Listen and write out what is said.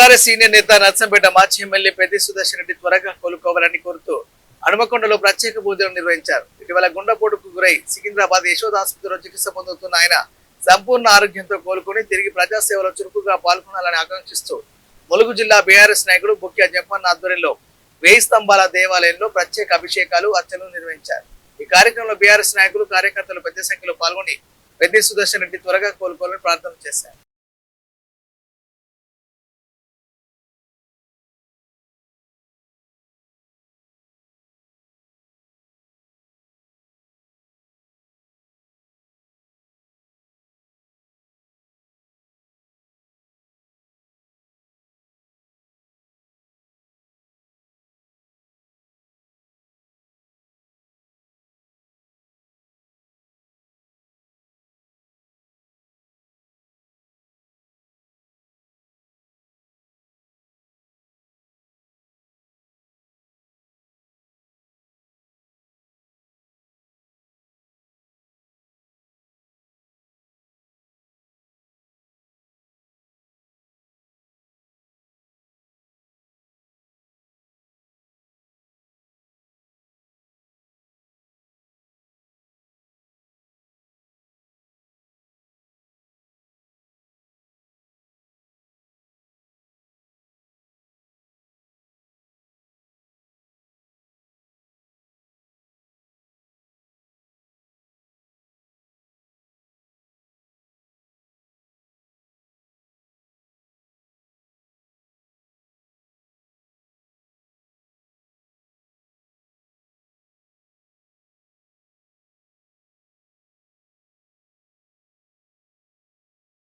BRS senior నేత నర్సంపేట మాజీ MLA Peddi Sudarshan Reddy త్వరగా కోలుకోవాలని కోరుతూ హనుమకొండలో ప్రత్యేక పూజలు నిర్వహించారు. ఇటీవల గుండెపోటుకు గురై సికింద్రాబాద్ యశోద ఆసుపత్రిలో చికిత్స పొందుతున్న ఆయన సంపూర్ణ ఆరోగ్యంతో కోలుకొని తిరిగి ప్రజాసేవలో చురుకుగా పాల్గొనాలని ఆకాంక్షిస్తూ ములుగు జిల్లా బీఆర్ఎస్ నాయకుడు బుక్యా జంపన్న ఆధ్వర్యంలో 1000 స్తంభాల దేవాలయంలో ప్రత్యేక అభిషేకాలు అర్చనలు నిర్వహించారు. ఈ కార్యక్రమంలో బీఆర్ఎస్ నాయకులు కార్యకర్తలు పెద్ద సంఖ్యలో పాల్గొని పెద్ది సుదర్శన్ రెడ్డి త్వరగా కోలుకోవాలని ప్రార్థన చేశారు.